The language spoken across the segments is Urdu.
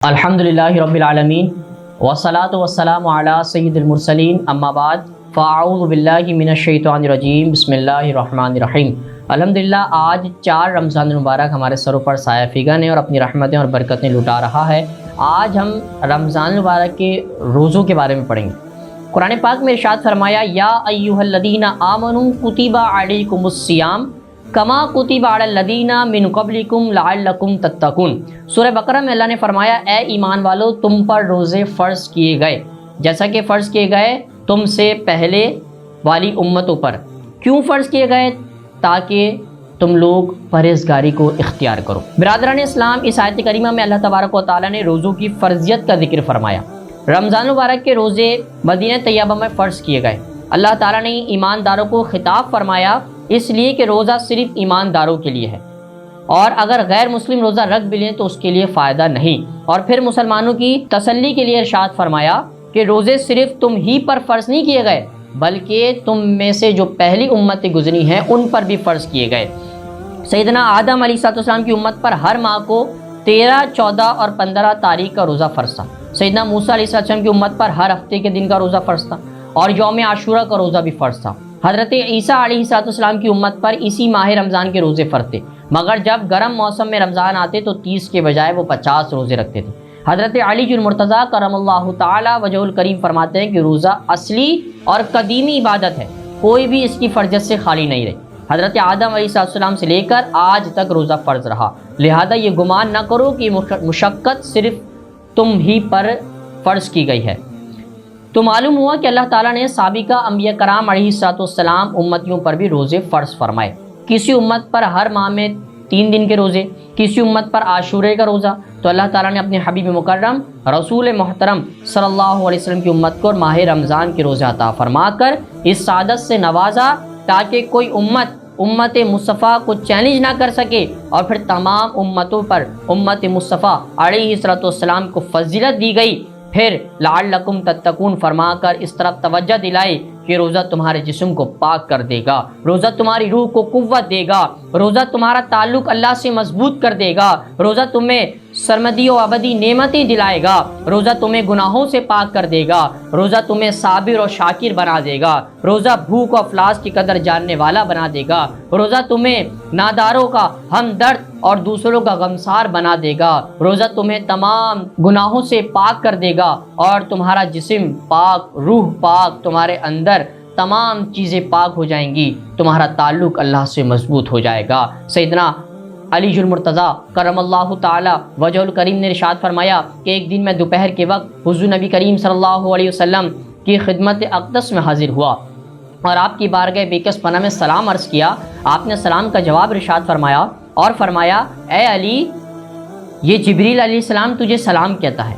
الحمدللہ رب العالمین والصلاة والسلام علی سید المرسلین اما بعد فاعوذ باللہ من الشیطان الرجیم بسم اللہ الرحمن الرحیم۔ الحمدللہ آج 4 رمضان المبارک ہمارے سروں پر سایہ فگن ہے اور اپنی رحمتیں اور برکتیں لٹا رہا ہے۔ آج ہم رمضان المبارک کے روزوں کے بارے میں پڑھیں گے۔ قرآن پاک میں ارشاد فرمایا یا ایھا الذین آمنوا کتب علیکم الصیام کما کتب علی الذین من قبلکم لعلکم تتقون۔ سورہ بقرہ میں اللہ نے فرمایا اے ایمان والو تم پر روزے فرض کیے گئے جیسا کہ فرض کیے گئے تم سے پہلے والی امتوں پر۔ کیوں فرض کیے گئے؟ تاکہ تم لوگ پرہیزگاری کو اختیار کرو۔ برادران اسلام، اس آیت کریمہ میں اللہ تبارک و تعالیٰ نے روزوں کی فرضیت کا ذکر فرمایا۔ رمضان مبارک کے روزے مدینہ طیبہ میں فرض کیے گئے۔ اللہ تعالیٰ نے ایمانداروں کو خطاب فرمایا اس لیے کہ روزہ صرف ایمانداروں کے لیے ہے، اور اگر غیر مسلم روزہ رکھ بھی لیں تو اس کے لیے فائدہ نہیں۔ اور پھر مسلمانوں کی تسلی کے لیے ارشاد فرمایا کہ روزے صرف تم ہی پر فرض نہیں کیے گئے بلکہ تم میں سے جو پہلی امتیں گزری ہیں ان پر بھی فرض کیے گئے۔ سیدنا آدم علیہ السلام کی امت پر ہر ماہ کو 13، 14 اور 15 تاریخ کا روزہ فرض تھا۔ سیدنا موسیٰ علیہ السلام کی امت پر ہر ہفتے کے دن کا روزہ فرض تھا اور یوم عاشورہ کا روزہ بھی فرض تھا۔ حضرت عیسیٰ علیہ السلام کی امت پر اسی ماہ رمضان کے روزے فرض تھے، مگر جب گرم موسم میں رمضان آتے تو 30 کے بجائے وہ 50 روزے رکھتے تھے۔ حضرت علی المرتضیٰ کرم اللہ تعالی وجہ الکریم فرماتے ہیں کہ روزہ اصلی اور قدیمی عبادت ہے، کوئی بھی اس کی فرضیت سے خالی نہیں رہی۔ حضرت آدم علیہ السلام سے لے کر آج تک روزہ فرض رہا، لہذا یہ گمان نہ کرو کہ مشقت صرف تم ہی پر فرض کی گئی ہے۔ تو معلوم ہوا کہ اللہ تعالیٰ نے سابقہ انبیاء کرام علیہ السلام امتیوں پر بھی روزے فرض فرمائے۔ کسی امت پر ہر ماہ میں 3 دن کے روزے، کسی امت پر عاشورے کا روزہ۔ تو اللہ تعالیٰ نے اپنے حبیب مکرم رسول محترم صلی اللہ علیہ وسلم کی امت کو ماہ رمضان کے روزے عطا فرما کر اس سعادت سے نوازا تاکہ کوئی امت مصطفیٰ کو چیلنج نہ کر سکے، اور پھر تمام امتوں پر امت مصطفیٰ علیہ السلام کو فضیلت دی گئی۔ پھر لعلکم تتقون فرما کر اس طرف توجہ دلائی کہ روزہ تمہارے جسم کو پاک کر دے گا، روزہ تمہاری روح کو قوت دے گا، روزہ تمہارا تعلق اللہ سے مضبوط کر دے گا، روزہ تمہیں سرمدی و ابدی نعمتیں دلائے گا، روزہ تمہیں گناہوں سے پاک کر دے گا، روزہ تمہیں صابر و شاکر بنا دے گا، روزہ بھوک و افلاس کی قدر جاننے والا بنا دے گا، روزہ تمہیں ناداروں کا ہمدرد اور دوسروں کا غمسار بنا دے گا، روزہ تمہیں تمام گناہوں سے پاک کر دے گا اور تمہارا جسم پاک، روح پاک، تمہارے اندر تمام چیزیں پاک ہو جائیں گی، تمہارا تعلق اللہ سے مضبوط ہو جائے گا۔ سیدنا علی المرتضیٰ کرم اللہ تعالی وجہ الکریم نے ارشاد فرمایا کہ ایک دن میں دوپہر کے وقت حضور نبی کریم صلی اللہ علیہ وسلم کی خدمت اقدس میں حاضر ہوا اور آپ کی بارگاہ بیکس پناہ میں سلام عرض کیا۔ آپ نے سلام کا جواب ارشاد فرمایا اور فرمایا اے علی، یہ جبریل علیہ السلام تجھے سلام کہتا ہے۔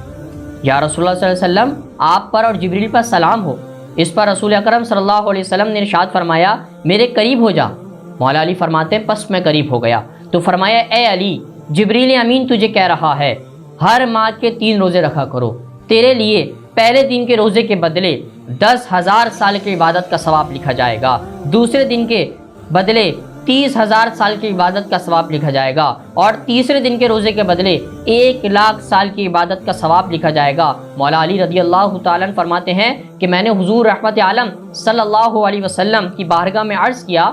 یا رسول اللہ صلی اللہ علیہ وسلم، آپ پر اور جبریل پر سلام ہو۔ اس پر رسول اکرم صلی اللہ علیہ وسلم نے ارشاد فرمایا میرے قریب ہو جا۔ مولا علی فرماتے ہیں پس میں قریب ہو گیا تو فرمایا اے علی، جبریل امین تجھے کہہ رہا ہے ہر ماہ کے 3 روزے رکھا کرو، تیرے لیے پہلے دن کے روزے کے بدلے 10,000 سال کی عبادت کا ثواب لکھا جائے گا، دوسرے دن کے بدلے 30,000 سال کی عبادت کا ثواب لکھا جائے گا، اور تیسرے دن کے روزے کے بدلے 1,00,000 سال کی عبادت کا ثواب لکھا جائے گا۔ مولا علی رضی اللہ تعالیٰ عنہ فرماتے ہیں کہ میں نے حضور رحمت عالم صلی اللہ علیہ وسلم کی بارگاہ میں عرض کیا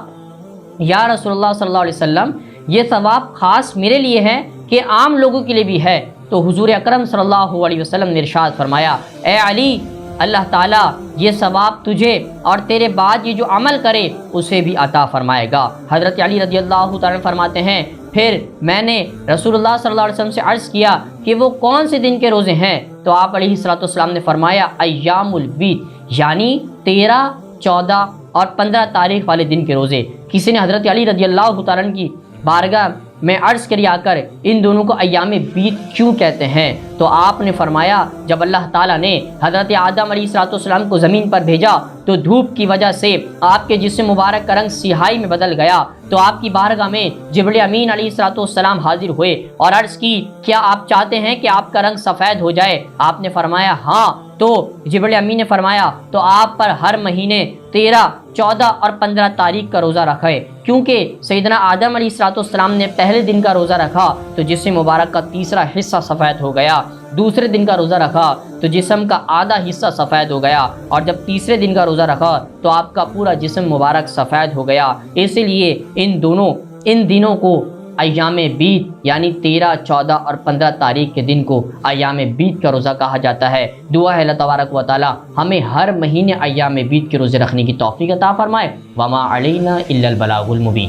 یا رسول اللہ صلی اللہ علیہ وسلم، یہ ثواب خاص میرے لیے ہے کہ عام لوگوں کے لیے بھی ہے؟ تو حضور اکرم صلی اللہ علیہ وسلم نے ارشاد فرمایا اے علی، اللہ تعالیٰ یہ ثواب تجھے اور تیرے بعد یہ جو عمل کرے اسے بھی عطا فرمائے گا۔ حضرت علی رضی اللہ تعالیٰ فرماتے ہیں پھر میں نے رسول اللہ صلی اللہ علیہ وسلم سے عرض کیا کہ وہ کون سے دن کے روزے ہیں؟ تو آپ علیہ السلام نے فرمایا ایام البید، یعنی 13، 14 اور 15 تاریخ والے دن کے روزے۔ کسی نے حضرت علی رضی اللہ تعالیٰ کی بارگاہ میں عرض کری آ کر ان دونوں کو ایام بیت کیوں کہتے ہیں؟ تو آپ نے فرمایا جب اللہ تعالیٰ نے حضرت آدم علیہ السلام کو زمین پر بھیجا تو دھوپ کی وجہ سے آپ کے جسم مبارک کا رنگ سیاہی میں بدل گیا، تو آپ کی بارگاہ میں جبریل امین علیہ السلام حاضر ہوئے اور عرض کی کیا آپ چاہتے ہیں کہ آپ کا رنگ سفید ہو جائے؟ آپ نے فرمایا ہاں، تو جبریل امین نے فرمایا تو آپ پر ہر مہینے 13، 14 اور 15 تاریخ کا روزہ رکھے، کیونکہ سیدنا آدم علیہ السلام نے پہلے دن کا روزہ رکھا تو جسم مبارک کا تیسرا حصہ سفید ہو گیا، دوسرے دن کا روزہ رکھا تو جسم کا آدھا حصہ سفید ہو گیا، اور جب تیسرے دن کا روزہ رکھا تو آپ کا پورا جسم مبارک سفید ہو گیا۔ اسی لیے ان دنوں کو ایام بیت یعنی 13، 14 اور 15 تاریخ کے دن کو ایام بیت کا روزہ کہا جاتا ہے۔ دعا ہے اللہ تبارک و تعالی ہمیں ہر مہینے ایام بیت کے روزے رکھنے کی توفیق عطا فرمائے۔ وما علینا الا البلاغ المبین۔